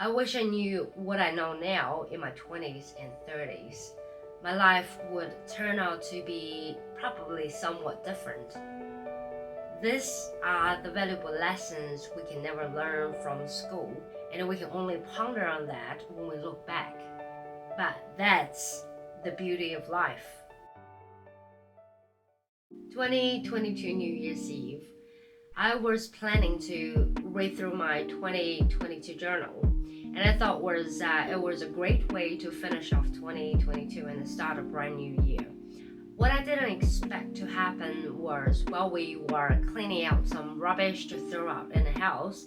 I wish I knew what I know now in my 20s and 30s. My life would turn out to be probably somewhat different. These are the valuable lessons we can never learn from school, and we can only ponder on that when we look back. But that's the beauty of life. 2022 New Year's Eve, I was planning to read through my 2022 journal, and I thought it was a great way to finish off 2022 and start a brand new year. What I didn't expect to happen was while we were cleaning out some rubbish to throw out in the house,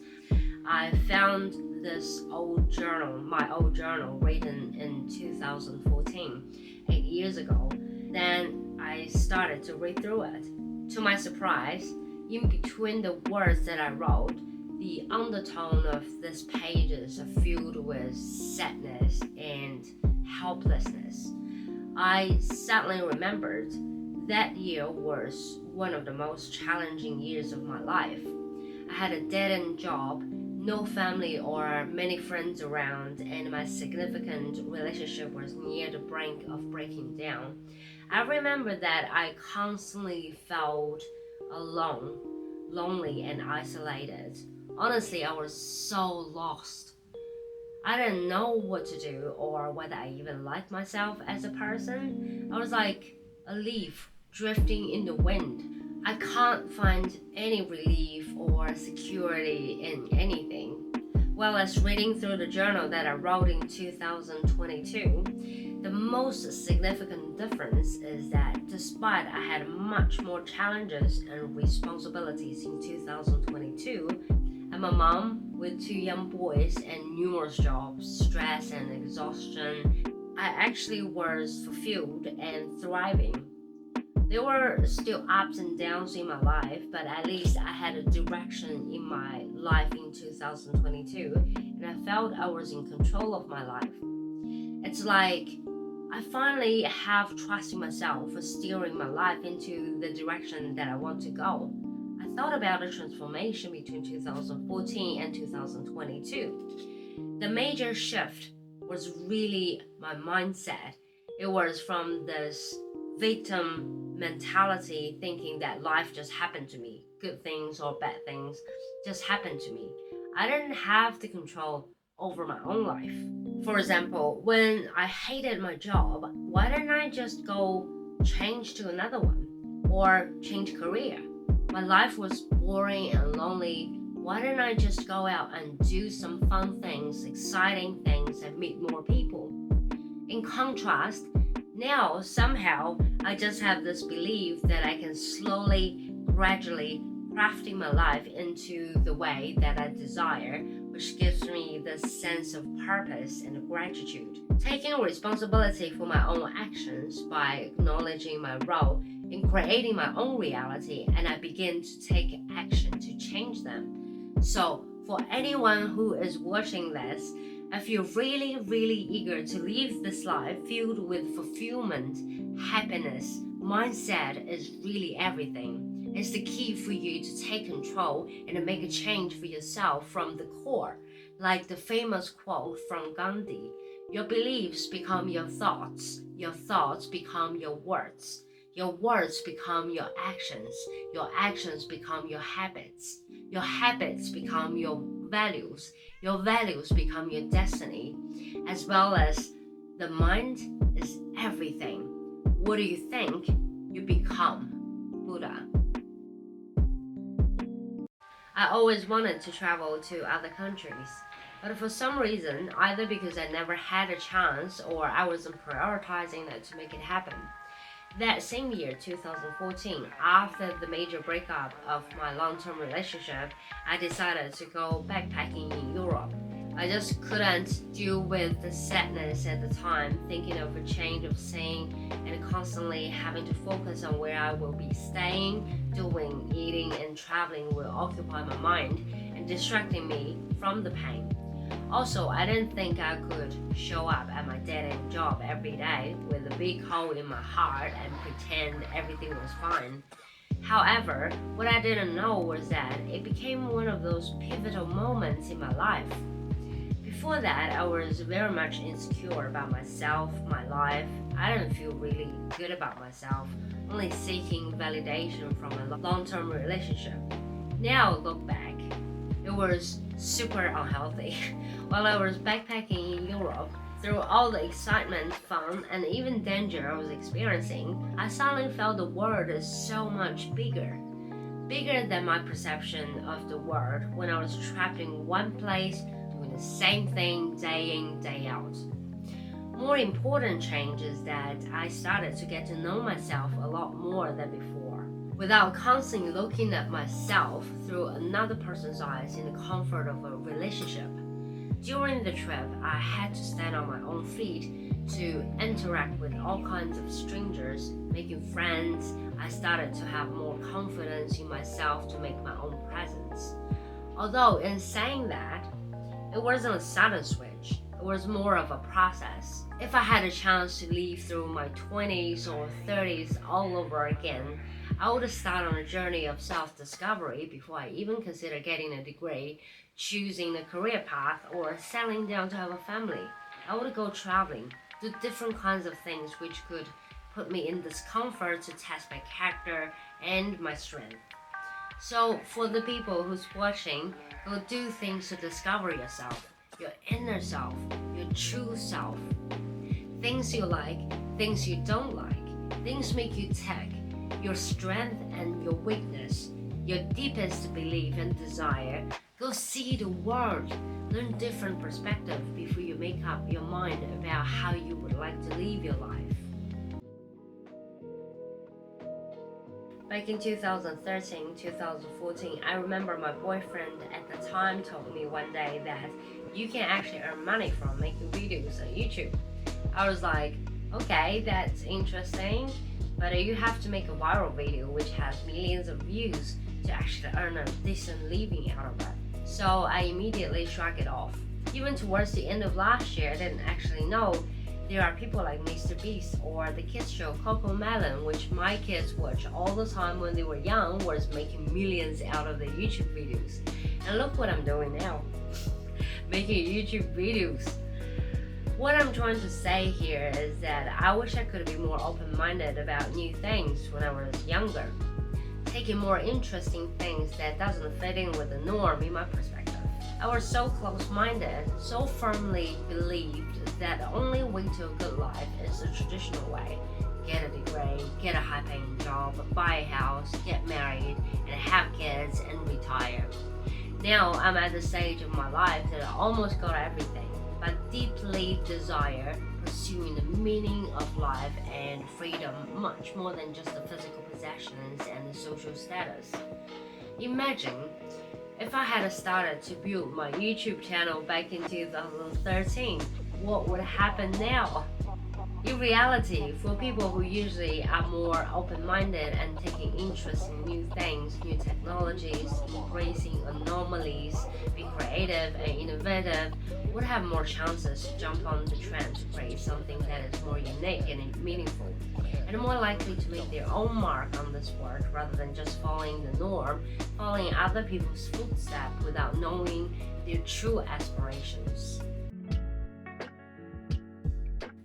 I found this my old journal written in 2014, 8 years ago. Then I started to read through it. To my surprise, in between the words that I wrote, the undertone of these pages are filled with sadness and helplessness. I suddenly remembered that year was one of the most challenging years of my life. I had a dead-end job, no family or many friends around, and my significant relationship was near the brink of breaking down. I remember that I constantly felt alone, lonely, and isolated. Honestly, I was so lost. I didn't know what to do or whether I even liked myself as a person. I was like a leaf drifting in the wind. I can't find any relief or security in anything. Well, as reading through the journal that I wrote in 2022, the most significant difference is that despite I had much more challenges and responsibilities in 2022, I'm a mom with 2 young boys and numerous jobs, stress and exhaustion. I actually was fulfilled and thriving. There were still ups and downs in my life, but at least I had a direction in my life in 2022, and I felt I was in control of my life. It's like I finally have trust in myself for steering my life into the direction that I want to go. I thought about a transformation between 2014 and 2022. The major shift was really my mindset. It was from this victim mentality, thinking that life just happened to me, good things or bad things just happened to me. I didn't have the control over my own life. For example, when I hated my job, why didn't I just go change to another one or change career? My life was boring and lonely. Why didn't I just go out and do some fun things, exciting things, and meet more people? In contrast, now somehow I just have this belief that I can slowly, gradually crafting my life into the way that I desire, which gives me this sense of purpose and gratitude. Taking responsibility for my own actions by acknowledging my role in creating my own reality, and I begin to take action to change them. So, for anyone who is watching this, if you're really, really eager to live this life filled with fulfillment, happiness, mindset is really everything. It's the key for you to take control and to make a change for yourself from the core. Like the famous quote from Gandhi, your beliefs become your thoughts become your words become your actions become your habits become your values become your destiny, as well as the mind is everything. What do you think? You become Buddha. I always wanted to travel to other countries, but for some reason, either because I never had a chance or I wasn't prioritizing it to make it happen. That same year, 2014, after the major breakup of my long-term relationship, I decided to go backpacking in Europe. I just couldn't deal with the sadness at the time, thinking of a change of scene and constantly having to focus on where I will be staying, doing, eating, and traveling will occupy my mind and distracting me from the pain. Also, I didn't think I could show up at my dead-end job every day with a big hole in my heart and pretend everything was fine. However, what I didn't know was that it became one of those pivotal moments in my life. Before that, I was very much insecure about myself, my life. I didn't feel really good about myself, only seeking validation from a long-term relationship. Now, look back, it was super unhealthy. While I was backpacking in Europe, through all the excitement, fun, and even danger I was experiencing, I suddenly felt the world is so much bigger. Bigger than my perception of the world when I was trapped in one place doing the same thing day in, day out. More important change is that I started to get to know myself a lot more than before, without constantly looking at myself through another person's eyes in the comfort of a relationship. During the trip, I had to stand on my own feet to interact with all kinds of strangers, making friends. I started to have more confidence in myself to make my own presence. Although, in saying that, it wasn't a sudden switch, it was more of a process. If I had a chance to live through my 20s or 30s all over again, I would start on a journey of self-discovery before I even consider getting a degree, choosing a career path, or settling down to have a family. I would go traveling, do different kinds of things which could put me in discomfort to test my character and my strength. So for the people who's watching, go do things to discover yourself, your inner self, your true self. Things you like, things you don't like, things make you tick, your strength and your weakness, your deepest belief and desire. Go see the world, learn different perspectives before you make up your mind about how you would like to live your life. Back in 2013, 2014, I remember my boyfriend at the time told me one day that you can actually earn money from making videos on YouTube. I was like, okay, that's interesting, but you have to make a viral video which has millions of views to actually earn a decent living out of it. So I immediately shrugged it off. Even towards the end of last year, I didn't actually know there are people like MrBeast or the kids show CoComelon, which my kids watch all the time when they were young, was making millions out of their YouTube videos. And look what I'm doing now, making YouTube videos. What I'm trying to say here is that I wish I could be more open-minded about new things when I was younger, taking more interesting things that doesn't fit in with the norm in my perspective. I was so close-minded, so firmly believed that the only way to a good life is the traditional way. Get a degree, get a high-paying job, buy a house, get married, and have kids and retire. Now I'm at the stage of my life that I almost got everything, but deeply desire pursuing the meaning of life and freedom much more than just the physical possessions and the social status. Imagine if I had started to build my YouTube channel back in 2013, what would happen now? In reality, for people who usually are more open-minded and taking interest in new things, new technologies, embracing anomalies, be creative and innovative, would have more chances to jump on the trend to create something that is more unique and meaningful, and more likely to make their own mark on this world rather than just following the norm, following other people's footsteps without knowing their true aspirations.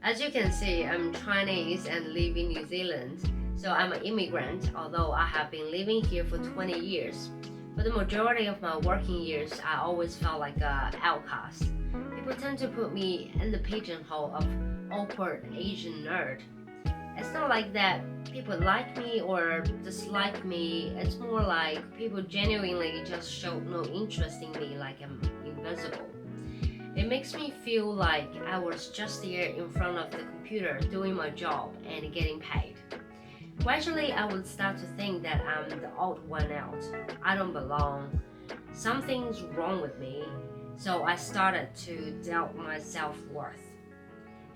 As you can see, I'm Chinese and live in New Zealand, so I'm an immigrant, although I have been living here for 20 years. For the majority of my working years, I always felt like an outcast. People tend to put me in the pigeonhole of awkward Asian nerd. It's not like that people like me or dislike me, it's more like people genuinely just showed no interest in me, like I'm invisible. It makes me feel like I was just there in front of the computer doing my job and getting paid. Gradually, I would start to think that I'm the odd one out. I don't belong. Something's wrong with me. So I started to doubt my self-worth.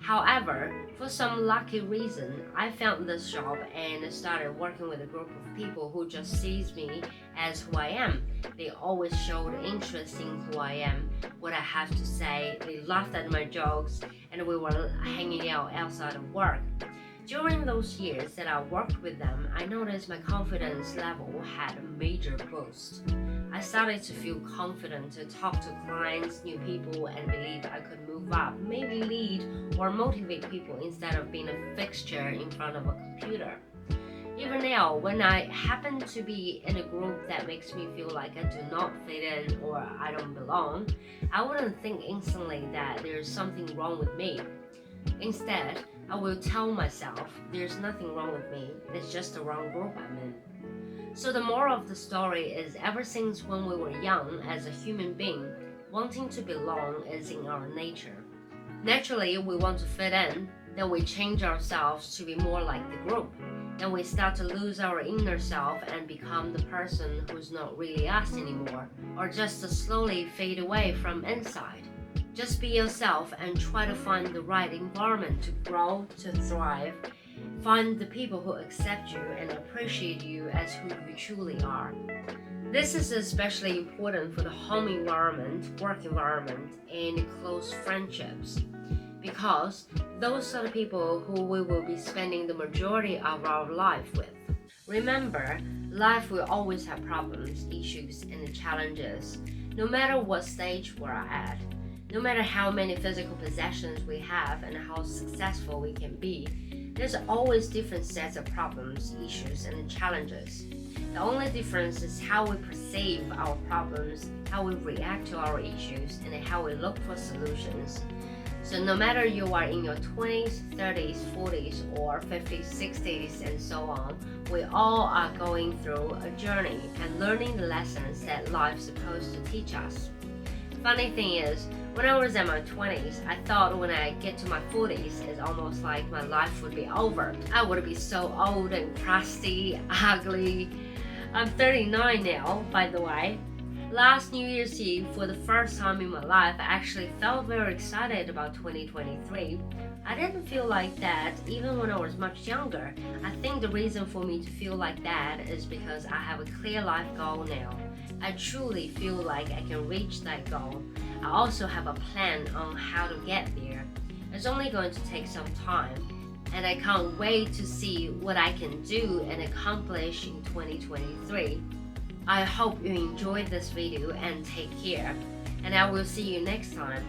However, for some lucky reason, I found this job and started working with a group of people who just sees me as who I am. They always showed interest in who I am, what I have to say. They laughed at my jokes, and we were hanging out outside of work. During those years that I worked with them, I noticed my confidence level had a major boost. I started to feel confident to talk to clients, new people, and believe I could move up, maybe lead or motivate people instead of being a fixture in front of a computer. Even now, when I happen to be in a group that makes me feel like I do not fit in or I don't belong, I wouldn't think instantly that there's something wrong with me. Instead, I will tell myself there's nothing wrong with me, it's just the wrong group I'm in. So the moral of the story is ever since when we were young as a human being, wanting to belong is in our nature. Naturally, we want to fit in, then we change ourselves to be more like the group. Then we start to lose our inner self and become the person who's not really us anymore, or just to slowly fade away from inside. Just be yourself and try to find the right environment to grow, to thrive. Find the people who accept you and appreciate you as who you truly are. This is especially important for the home environment, work environment, and close friendships, because those are the people who we will be spending the majority of our life with. Remember, life will always have problems, issues, and challenges, no matter what stage we're at. No matter how many physical possessions we have and how successful we can be, there's always different sets of problems, issues, and challenges. The only difference is how we perceive our problems, how we react to our issues, and how we look for solutions. So no matter you are in your 20s, 30s, 40s, or 50s, 60s, and so on, we all are going through a journey and learning the lessons that life's supposed to teach us. Funny thing is, when I was in my 20s, I thought when I get to my 40s, it's almost like my life would be over. I would be so old and crusty, ugly. I'm 39 now, by the way. Last New Year's Eve, for the first time in my life, I actually felt very excited about 2023. I didn't feel like that even when I was much younger. I think the reason for me to feel like that is because I have a clear life goal now. I truly feel like I can reach that goal. I also have a plan on how to get there. It's only going to take some time, and I can't wait to see what I can do and accomplish in 2023. I hope you enjoyed this video and take care, and I will see you next time.